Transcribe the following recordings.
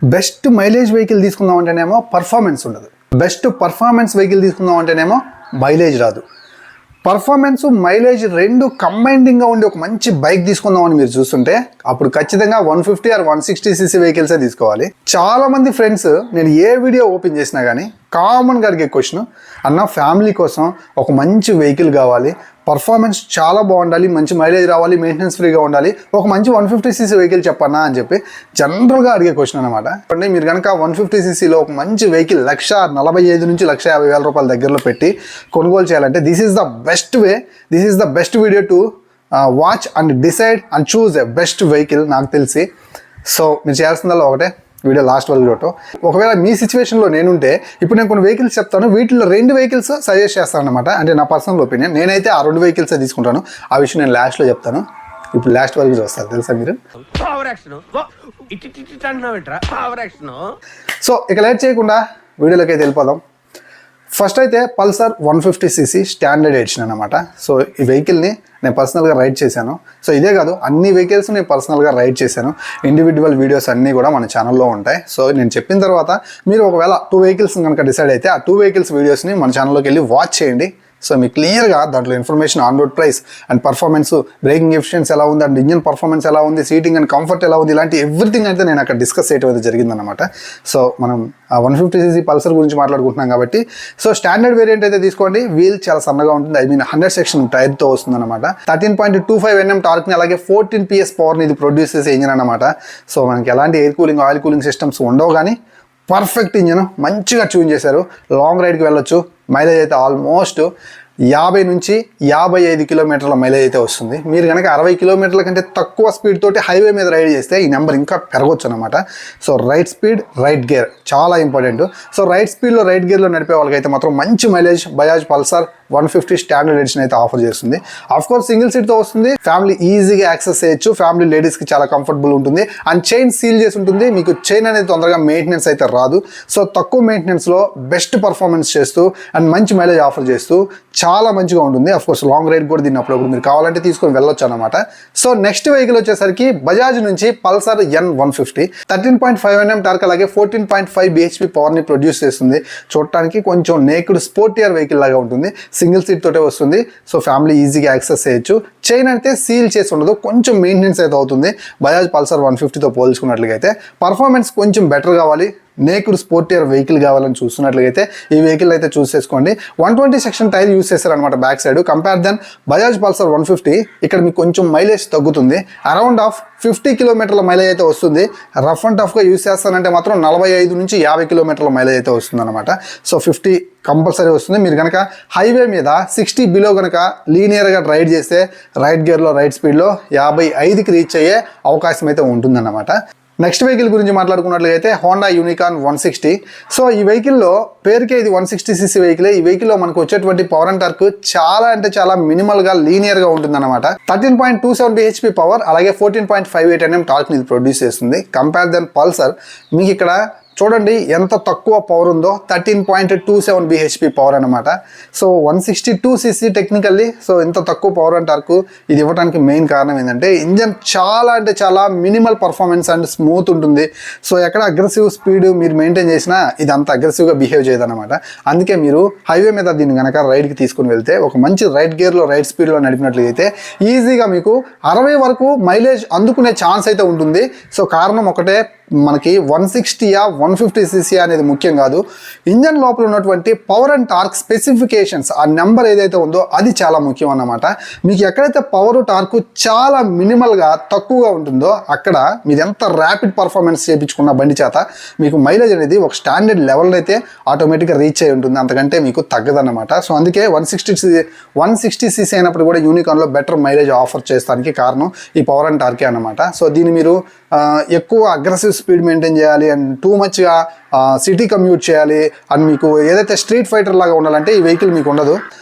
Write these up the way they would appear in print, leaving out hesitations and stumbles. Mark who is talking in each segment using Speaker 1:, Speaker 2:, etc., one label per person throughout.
Speaker 1: Best mileage vehicle తీసుకుందాం అంటేనేమో performance ఉండదు, బెస్ట్ పర్ఫార్మెన్స్ వెహికల్ తీసుకుందాం అంటేనేమో మైలేజ్ రాదు. పర్ఫార్మెన్స్ మైలేజ్ రెండు కంబైన్డ్గా ఉండి ఒక మంచి బైక్ తీసుకుందామని మీరు చూస్తుంటే అప్పుడు ఖచ్చితంగా 150 ఆర్ 160 cc వెహికల్సే తీసుకోవాలి. చాలా మంది ఫ్రెండ్స్ నేను ఏ వీడియో ఓపెన్ చేసినా కానీ కామన్గా అడిగే క్వశ్చన్, అన్న ఫ్యామిలీ కోసం ఒక మంచి వెహికల్ కావాలి, పర్ఫార్మెన్స్ చాలా బాగుండాలి, మంచి మైలేజ్ రావాలి, మెయింటెనెన్స్ ఫ్రీగా ఉండాలి, ఒక మంచి 150 cc వెహికల్ చెప్పన్నా అని చెప్పి జనరల్గా అడిగే క్వశ్చన్ అనమాట. అంటే మీరు కనుక 150 cc ఒక మంచి వెహికల్ 1,45,000 నుంచి 1,50,000 రూపాయల దగ్గరలో పెట్టి కొనుగోలు చేయాలంటే this is the best way, this is the best video to watch and decide and choose a best vehicle నాకు తెలిసి. సో మీరు చేయాల్సిందల్లా ఒకటే, వీడియో లాస్ట్ వరకు చూడటం. ఒకవేళ మీ సిచ్యువేషన్లో నేనుంటే ఇప్పుడు నేను కొన్ని వెహికల్స్ చెప్తాను, వీటిలో 2 వెహికల్స్ సజెస్ట్ చేస్తాను అనమాట. అంటే నా పర్సనల్ ఒపీనియన్, నేనైతే ఆ 2 వెహికల్సే తీసుకుంటాను. ఆ విషయం నేను లాస్ట్లో చెప్తాను. ఇప్పుడు లాస్ట్ వరకు చూస్తారు, తెలుసా మీరు. సో ఇక లేట్ చేయకుండా వీడియోలోకి అయితే వెళ్ళిపోదాం. ఫస్ట్ అయితే పల్సర్ 150 cc స్టాండర్డ్ ఎడిషన్ అనమాట. సో ఈ వెహికల్ని నేను పర్సనల్గా రైడ్ చేశాను. సో ఇదే కాదు, అన్ని వెహికల్స్ నేను పర్సనల్గా రైడ్ చేశాను. ఇండివిజువల్ వీడియోస్ అన్నీ కూడా మన ఛానల్లో ఉంటాయి. సో నేను చెప్పిన తర్వాత మీరు ఒకవేళ 2 వెహికల్స్ కనుక డిసైడ్ అయితే ఆ 2 వెహికల్స్ వీడియోస్ని మన ఛానల్లోకి వెళ్ళి వాచ్ చేయండి. సో మీకు క్లియర్గా దాంట్లో information, on road price and performance, braking efficiency ఎలా ఉంది, అండ్ ఇంజిన్ పర్ఫార్మెన్స్ ఎలా ఉంది, సీటింగ్ అండ్ కంఫర్ట్ ఎలా ఉంది, ఇలాంటి ఎవ్రీథింగ్ అయితే నేను అక్కడ డిస్కస్ చేయడం అయితే జరిగిందనమాట. సో మనం 150 cc పల్సర్ గురించి మాట్లాడుకుంటున్నాం కాబట్టి సో స్టాండర్డ్ వేరియంట్ అయితే తీసుకోండి. వీల్ చాలా సన్నగా ఉంటుంది, ఐ మీన్ 100 సెక్షన్ టైర్తో వస్తుంది అనమాట. 13.25 Nm టార్క్ని అలాగే 14 PS పవర్ని ఇది ప్రొడ్యూస్ చేసే ఇంజిన్ అనమాట. సో మనకి ఎలాంటి air cooling, oil cooling systems ఉండవు, కానీ పర్ఫెక్ట్ ఇంజిన్, మంచిగా ట్యూన్ చేశారు. లాంగ్ రైడ్కి వెళ్ళొచ్చు. మైలేజ్ అయితే ఆల్మోస్ట్ 50 నుంచి 55 కిలోమీటర్ల మైలేజ్ అయితే వస్తుంది. మీరు కనుక 60 కిలోమీటర్ల కంటే తక్కువ స్పీడ్ తోటి హైవే మీద రైడ్ చేస్తే ఈ నెంబర్ ఇంకా పెరగొచ్చు అనమాట. So right speed, right gear చాలా ఇంపార్టెంట్. సో రైట్ స్పీడ్లో, రైట్ గేర్లో నడిపే వాళ్ళకైతే మాత్రం మంచి mileage Bajaj Pulsar 150 standard edition అయితే ఆఫర్ చేస్తుంది. ఆఫ్ కోర్స్ సింగిల్ సీట్తో వస్తుంది, ఫ్యామిలీ ఈజీగా యాక్సెస్ చేయొచ్చు, ఫ్యామిలీ లేడీస్కి చాలా కంఫర్టబుల్ ఉంటుంది. అండ్ చైన్ సీల్ చేసి ఉంటుంది, మీకు చైన్ అనేది తొందరగా మెయింటెనెన్స్ అయితే రాదు. సో తక్కువ మెయింటెనెన్స్లో బెస్ట్ పర్ఫార్మెన్స్ చేస్తూ అండ్ మంచి మైలేజ్ ఆఫర్ చేస్తూ చాలా మంచిగా ఉంటుంది. ఆఫ్ కోర్స్ లాంగ్ రైడ్ కూడా దీన్ని అప్పుడప్పుడు మీరు కావాలంటే తీసుకొని వెళ్ళొచ్చు అనమాట. సో నెక్స్ట్ వెహికల్ వచ్చేసరికి బజాజ్ నుంచి పల్సర్ N150 13.5 Nm టార్క్ అలాగే 14.5 bhp పవర్ని ప్రొడ్యూస్ చేస్తుంది. చూడటానికి కొంచెం నేకుడ్ స్పోర్టియర్ వెహికల్ లాగా ఉంటుంది, సింగిల్ సీట్ తోటే వస్తుంది. సో ఫ్యామిలీ ఈజీగా యాక్సెస్ చేయొచ్చు. చైన్ అయితే సీల్ చేసి ఉండదు, కొంచెం మెయింటెనెన్స్ అయితే అవుతుంది బజాజ్ పల్సర్ 150తో పోల్చుకున్నట్లుగా. అయితే పర్ఫార్మెన్స్ కొంచెం బెటర్ కావాలి, నేకుడ్ స్పోర్టియర్ వెహికల్ కావాలని చూస్తున్నట్లయితే ఈ వెహికల్ అయితే చూస్ చేసుకోండి. 120 సెక్షన్ టైర్ యూస్ చేస్తారనమాట back side. Compare then Bajaj Pulsar 150 ఇక్కడ మీకు కొంచెం మైలేజ్ తగ్గుతుంది. అరౌండ్ ఆఫ్ 50 కిలోమీటర్ల మైలేజ్ అయితే వస్తుంది. రఫ్ అండ్ టఫ్గా యూస్ చేస్తానంటే మాత్రం 45 నుంచి 50 కిలోమీటర్ల మైలేజ్ అయితే వస్తుంది అనమాట. సో 50 కంపల్సరీ వస్తుంది. మీరు కనుక హైవే మీద 60 బిలో కనుక లీనియర్గా రైడ్ చేస్తే రైట్ గేర్లో, రైట్ స్పీడ్లో 55కి రీచ్ అయ్యే అవకాశం అయితే ఉంటుందన్నమాట. నెక్స్ట్ వెహికల్ గురించి మాట్లాడుకున్నట్లయితే హోండా యూనికార్న్ 160. సో ఈ వెహికల్లో పేరుకే ఇది 160 cc వెహికలే. ఈ వెహికల్లో మనకు వచ్చేటువంటి పవర్ అండ్ టార్క్ చాలా అంటే చాలా మినిమల్గా, లీనియర్గా ఉంటుందన్నమాట. 13.27 bhp పవర్ అలాగే 14.58 Nm టార్క్ని ఇది ప్రొడ్యూస్ చేస్తుంది. కంపేర్ దెన్ పల్సర్ మీకు ఇక్కడ చూడండి ఎంత తక్కువ పవర్ ఉందో, 13.27 bhp పవర్ అనమాట. So 162 cc technically. సో ఇంత తక్కువ పవర్ అండ్ టార్క్ ఇది ఇవ్వడానికి మెయిన్ కారణం ఏంటంటే ఇంజన్ చాలా అంటే చాలా మినిమల్ పర్ఫార్మెన్స్ అండ్ స్మూత్ ఉంటుంది. సో ఎక్కడ అగ్రెసివ్ స్పీడ్ మీరు మెయింటైన్ చేసినా ఇది అంత అగ్రెసివ్గా బిహేవ్ చేయదన్నమాట. అందుకే మీరు హైవే మీద దీన్ని కనుక రైడ్కి తీసుకుని వెళ్తే ఒక మంచి రైట్ గేర్లో, రైట్ స్పీడ్లో నడిపినట్లయితే ఈజీగా మీకు 60 వరకు మైలేజ్ అందుకునే ఛాన్స్ అయితే ఉంటుంది. సో కారణం ఒకటే, మనకి 160 150 cc అనేది ముఖ్యం కాదు, ఇంజన్ లోపల ఉన్నటువంటి పవర్ అండ్ టార్క్ స్పెసిఫికేషన్స్, ఆ నెంబర్ ఏదైతే ఉందో అది చాలా ముఖ్యం అన్నమాట. మీకు ఎక్కడైతే పవర్ టార్క్ చాలా మినిమల్గా తక్కువగా ఉంటుందో అక్కడ మీరు ఎంత ర్యాపిడ్ పర్ఫార్మెన్స్ చేయించుకున్న బండి చేత మీకు మైలేజ్ అనేది ఒక స్టాండర్డ్ లెవెల్ అయితే ఆటోమేటిక్గా రీచ్ అయి ఉంటుంది, అంతకంటే మీకు తగ్గదన్నమాట. సో అందుకే 160 cc అయినప్పుడు కూడా యూనికార్న్లో బెటర్ మైలేజ్ ఆఫర్ చేస్తానికి కారణం ఈ పవర్ అండ్ టార్కే అన్నమాట. సో దీన్ని మీరు ఎక్కువ అగ్రెసివ్ స్పీడ్ మెయింటైన్ చేయాలి అండ్ టూ మచ్గా సిటీ కమ్యూట్ చేయాలి అండ్ మీకు ఏదైతే స్ట్రీట్ ఫైటర్ లాగా ఉండాలంటే ఈ వెహికల్ మీకు ఉండదు.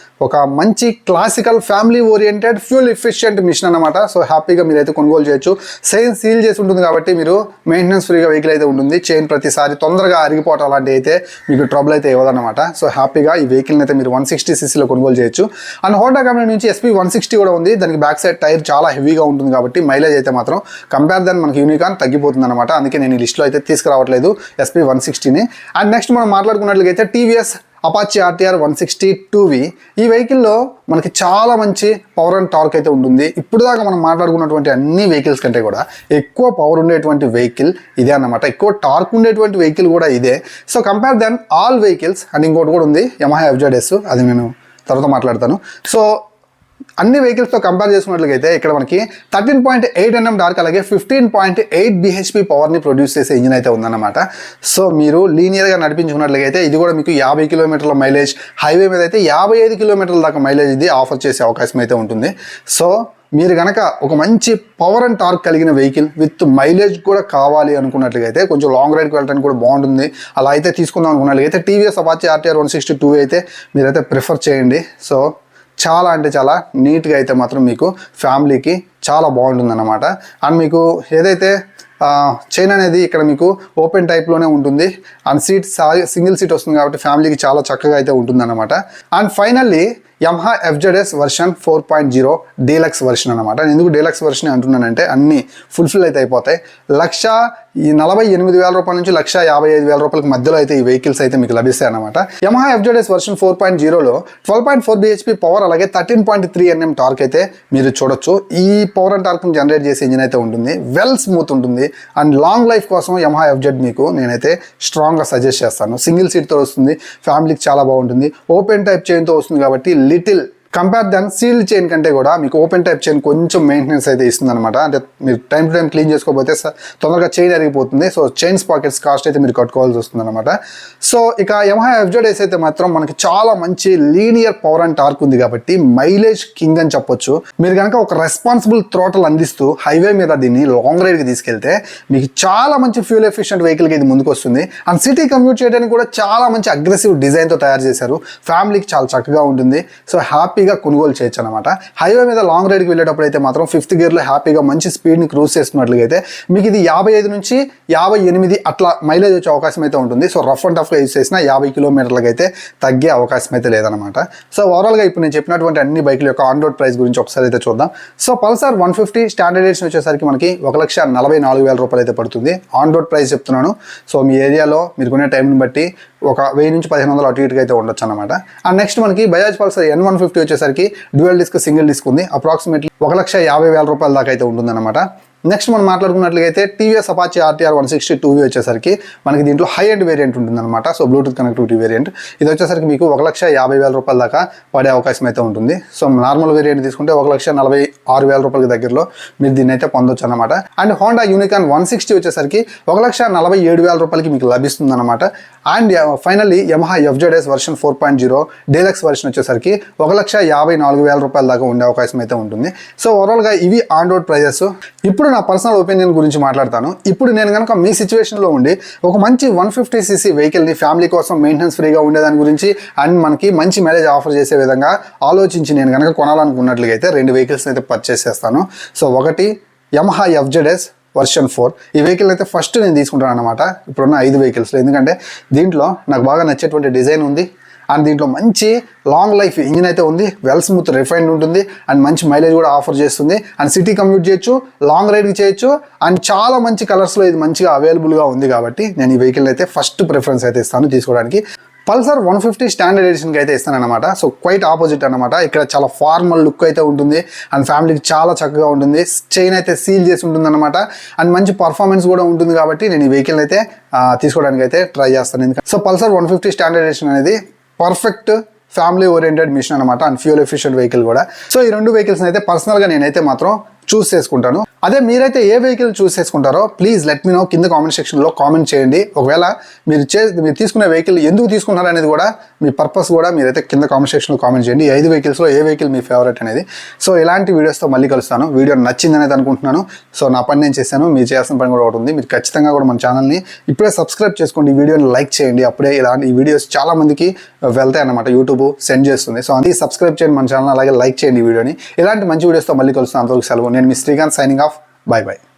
Speaker 1: ఒక మంచి classical family oriented fuel efficient machine అనమాట. సో హ్యాపీగా మీరైతే కొనుగోలు చేయొచ్చు. చైన్ సీల్ చేసి ఉంటుంది కాబట్టి మీరు మెయింటెనెన్స్ ఫ్రీగా వెహికల్ అయితే ఉంటుంది. చైన్ ప్రతిసారి తొందరగా అరిగిపోవటం అలాంటివి అయితే మీకు ట్రబుల్ అయితే ఇవ్వదన్నమాట. సో హ్యాపీగా ఈ వెహికల్ని అయితే మీరు 160cc కొనుగోలు చేయొచ్చు. అండ్ హోండా కంపెనీ నుంచి SP 160 కూడా ఉంది. దానికి బ్యాక్ సైడ్ టైర్ చాలా హెవీగా ఉంటుంది కాబట్టి మైలేజ్ అయితే మాత్రం కంపేర్ దాన్ మనకి యూనికాన్ తగ్గిపోతుంది అనమాట. అందుకే నేను ఈ లిస్ట్లో అయితే తీసుకురావట్లేదు SP 160ని. అండ్ నెక్స్ట్ మనం మాట్లాడుకున్నట్లయితే TVS అపాచీ RTR 160 2V. ఈ వెహికల్లో మనకి చాలా మంచి పవర్ అండ్ టార్క్ అయితే ఉంటుంది. ఇప్పుడు దాకా మనం మాట్లాడుకున్నటువంటి అన్ని వెహికల్స్ కంటే కూడా ఎక్కువ పవర్ ఉండేటువంటి వెహికల్ ఇదే అన్నమాట. ఎక్కువ టార్క్ ఉండేటువంటి వెహికల్ కూడా ఇదే. So compare then all vehicles. And ఇంకోటి కూడా ఉంది Yamaha FZS, అది నేను తర్వాత మాట్లాడతాను. సో అన్ని వెహికల్స్తో కంపేర్ చేసుకున్నట్లయితే ఇక్కడ మనకి 13.8 Nm డార్క్ అలాగే 15.8 bhp పవర్ని ప్రొడ్యూస్ చేసే ఇంజిన్ అయితే ఉందన్నమాట. సో మీరు లీనియర్గా నడిపించుకున్నట్లయితే ఇది కూడా మీకు 50 కిలోమీటర్ల మైలేజ్, హైవే మీద అయితే 55 కిలోమీటర్ల దాకా మైలేజ్ ఇది ఆఫర్ చేసే అవకాశం అయితే ఉంటుంది. సో మీరు కనుక ఒక మంచి పవర్ అండ్ టార్క్ కలిగిన వెహికల్ విత్ మైలేజ్ కూడా కావాలి అనుకున్నట్లయితే, కొంచెం లాంగ్ రైడ్కి వెళ్ళడానికి కూడా బాగుంటుంది, అలా అయితే తీసుకుందాం అనుకున్నట్లయితే TVS అపాచీ RTR 160 2V అయితే మీరైతే ప్రిఫర్ చేయండి. సో చాలా అంటే చాలా నీట్గా అయితే మాత్రం మీకు ఫ్యామిలీకి చాలా బాగుంటుంది అన్నమాట. అండ్ మీకు ఏదైతే చైన్ అనేది ఇక్కడ మీకు ఓపెన్ టైప్లోనే ఉంటుంది. అండ్ సీట్ సింగిల్ సీట్ వస్తుంది కాబట్టి ఫ్యామిలీకి చాలా చక్కగా అయితే ఉంటుంది అన్నమాట. And finally Yamaha FZS version 4.0 deluxe version అనమాట. నేను ఎందుకు డీలక్స్ వర్షన్ అంటున్నానంటే అన్నీ ఫుల్ఫిల్ అయితే అయిపోతాయి. 1,48,000 రూపాయల నుంచి 1,55,000 రూపాయలకి మధ్యలో అయితే ఈ వెహికల్స్ అయితే మీకు లభిస్తాయి అనమాట. Yamaha FZS వర్షన్ 4.0లో 12.4 bhp పవర్ అలాగే 13.3 Nm టార్క్ అయితే మీరు చూడొచ్చు. ఈ పవర్ అండ్ టార్క్ని జనరేట్ చేసే ఇంజిన్ అయితే ఉంటుంది. వెల్ స్మూత్ ఉంటుంది. అండ్ లాంగ్ లైఫ్ కోసం Yamaha FZ మీకు నేనైతే స్ట్రాంగ్గా సజెస్ట్ చేస్తాను. సింగిల్ సీట్తో వస్తుంది, ఫ్యామిలీకి చాలా బాగుంటుంది. ఓపెన్ టైప్ చైన్తో వస్తుంది కాబట్టి లిటిల్ కంపేర్ దాన్ సీల్డ్ చైన్ కంటే కూడా మీకు ఓపెన్ టైప్ చైన్ కొంచెం మెయింటెనెన్స్ అయితే ఇస్తుంది అనమాట. అంటే మీరు టైం టు టైం క్లీన్ చేసుకోకపోతే తొందరగా చైన్ అరిగిపోతుంది. సో చైన్స్ పాకెట్స్ కాస్ట్ అయితే మీరు కట్టుకోవాల్సి వస్తుంది అనమాట. సో ఇక Yamaha FZS అయితే మాత్రం మనకి చాలా మంచి లీనియర్ పవర్ అండ్ టార్క్ ఉంది కాబట్టి మైలేజ్ కింగ్ అని చెప్పొచ్చు. మీరు కనుక ఒక రెస్పాన్సిబుల్ థ్రోటల్ అందిస్తూ హైవే మీద దీన్ని లాంగ్ రైడ్కి తీసుకెళ్తే మీకు చాలా మంచి ఫ్యూల్ ఎఫిషియెంట్ వెహికల్కి ఇది ముందుకు వస్తుంది. అండ్ సిటీ కమ్యూట్ చేయడానికి కూడా చాలా మంచి అగ్రెసివ్ డిజైన్తో తయారు చేశారు. ఫ్యామిలీకి చాలా చక్కగా ఉంటుంది. సో హ్యాపీగా కొనుగోలు చేయొచ్చు అనమాట. హైవే మీద లాంగ్ రైడ్కి వెళ్ళేటప్పుడు అయితే మాత్రం 5th గేర్లో హ్యాపీగా మంచి స్పీడ్ని క్రూజ్ చేస్తున్నట్లయితే మీకు ఇది 55 నుంచి 58 అట్లా మైలేజ్ వచ్చే అవకాశం అయితే ఉంటుంది. సో రఫ్ అండ్ టఫ్గా యూజ్ చేసిన 50 కిలోమీటర్లకి అయితే తగ్గే అవకాశం అయితే లేదనమాట. సో ఓవరాల్గా ఇప్పుడు నేను చెప్పినటువంటి అన్ని బైకుల యొక్క ఆన్ రోడ్ ప్రైస్ గురించి ఒకసారి అయితే చూద్దాం. సో పల్సర్ 150 స్టాండర్డ్ ఎడిషన్ వచ్చేసరికి మనకి 1,44,000 రూపాయలు అయితే పడుతుంది. ఆన్ రోడ్ ప్రైస్ చెప్తున్నాను. సో మీ ఏరియాలో మీరు కొనే టైంని బట్టి ఒక 1000 నుంచి 1500 అటు ఇటుగా అయితే ఉండొచ్చు అనమాట. అండ్ నెక్స్ట్ మనకి బజాజ్ పల్సర్ N150 వచ్చేసరికి డ్యూయల్ డిస్క్ సింగిల్ డిస్క్ ఉంది. అప్రాక్సిమేట్లీ 1,50,000 రూపాయల దాకా అయితే ఉంటుంది అనమాట. నెక్స్ట్ మనం మాట్లాడుకున్నట్లయితే TVS అపాచీ RTR 160 2V వచ్చేసరికి మనకి దీంట్లో హై ఎండ్ వేరియంట్ ఉంటుంది అనమాట. సో బ్లూటూత్ కనెక్టివిటీ వేరియంట్ ఇది వచ్చేసరికి మీకు 1,50,000 రూపాయల దాకా పడే అవకాశం అయితే ఉంటుంది. సో నార్మల్ వేరియంట్ తీసుకుంటే 1,46,000 రూపాయల దగ్గరలో మీరు దీన్ని అయితే పొందొచ్చు అనమాట. అండ్ హోండా యూనికాన్ 160 వచ్చేసరికి 1,47,000 రూపాయలకి మీకు లభిస్తుంది అనమాట. And finally Yamaha FZS version 4.0 deluxe version వచ్చేసరికి 1,54,000 రూపాయల దాకా ఉండే అవకాశం అయితే ఉంటుంది. సో ఓవరాల్గా ఇవి ఆన్ రోడ్ ప్రైజెస్. ఇప్పుడు నా పర్సనల్ ఒపీనియన్ గురించి మాట్లాడతాను. ఇప్పుడు నేను కనుక మీ సిచ్యువేషన్లో ఉండి ఒక మంచి 150cc వెహికల్ని ఫ్యామిలీ కోసం మెయింటెనెన్స్ ఫ్రీగా ఉండేదాని గురించి అండ్ మనకి మంచి మైలేజ్ ఆఫర్ చేసే విధంగా ఆలోచించి నేను కనుక కొనాలనుకున్నట్లయితే 2 వెహికల్స్ని అయితే పర్చేస్ చేస్తాను. సో ఒకటి Yamaha FZS వర్షన్ 4. ఈ వెహికల్ అయితే ఫస్ట్ నేను తీసుకుంటాను అనమాట ఇప్పుడున్న 5 వెహికల్స్లో. ఎందుకంటే దీంట్లో నాకు బాగా నచ్చేటువంటి డిజైన్ ఉంది. అండ్ దీంట్లో మంచి లాంగ్ లైఫ్ ఇంజిన్ అయితే ఉంది. వెల్ స్మూత్ రిఫైన్డ్ ఉంటుంది. అండ్ మంచి మైలేజ్ కూడా ఆఫర్ చేస్తుంది. అండ్ సిటీ కమ్యూట్ చేయొచ్చు, లాంగ్ రైడ్కి చేయొచ్చు. అండ్ చాలా మంచి కలర్స్లో ఇది మంచిగా అవైలబుల్గా ఉంది కాబట్టి నేను ఈ వెహికల్ అయితే ఫస్ట్ ప్రిఫరెన్స్ అయితే ఇస్తాను తీసుకోవడానికి. పల్సర్ 150 స్టాండర్డ్ ఎడిషన్కి అయితే ఇస్తానన్నమాట. సో క్వైట్ ఆపోజిట్ అనమాట. ఇక్కడ చాలా ఫార్మల్ లుక్ అయితే ఉంటుంది. అండ్ ఫ్యామిలీకి చాలా చక్కగా ఉంటుంది. చైన్ అయితే సీల్ చేసి ఉంటుంది అనమాట. అండ్ మంచి పర్ఫార్మెన్స్ కూడా ఉంటుంది కాబట్టి నేను ఈ వెహికల్ అయితే తీసుకోవడానికి అయితే ట్రై చేస్తాను. సో పల్సర్ 150 స్టాండర్డ్ ఎడిషన్ అనేది పర్ఫెక్ట్ ఫ్యామిలీ ఓరియంటెడ్ మిషన్ అనమాట. అండ్ ఫ్యూల్ ఎఫిషియెంట్ వెహికల్ కూడా. సో ఈ 2 వెహికల్స్ అయితే పర్సనల్గా నేనైతే మాత్రం చూస్ చేసుకుంటాను. అదే మీరైతే ఏ వెహికల్ చూస్ చేసుకుంటారో ప్లీజ్ లెట్ మీ నో కింద కామెంట్ సెక్షన్లో కామెంట్ చేయండి. ఒకవేళ మీరు తీసుకునే వెహికల్ ఎందుకు తీసుకున్నారు అనేది కూడా, మీ పర్పస్ కూడా మీరైతే కింద కామెంట్ సెక్షన్లో కామెంట్ చేయండి. 5 వెహికల్స్లో ఏ వెహికల్ మీ ఫేవరెట్ అనేది. సో ఇలాంటి వీడియోస్తో మళ్ళీ కలుస్తాను. వీడియో నచ్చింది అనేది అనుకుంటున్నాను. సో నా పని నేను చేశాను, మీరు చేయాల్సిన పని కూడా ఒకటి ఉంది. మీరు ఖచ్చితంగా కూడా మన ఛానల్ని ఇప్పుడే సబ్స్క్రైబ్ చేసుకోండి, ఈ వీడియోని లైక్ చేయండి. అప్పుడే ఇలాంటి వీడియోస్ చాలా మందికి వెళ్తాయి అన్నమాట, యూట్యూబ్ సెండ్ చేస్తుంది. సో అందుకే సబ్స్క్రైబ్ చేయండి మన ఛానల్, అలాగే లైక్ చేయండి ఈ వీడియోని. ఇలాంటి మంచి వీడియోస్తో మళ్ళీ కలుస్తాను. అంతవరకు సెలవు. నేను మీ Srikanth, signing off. Bye bye.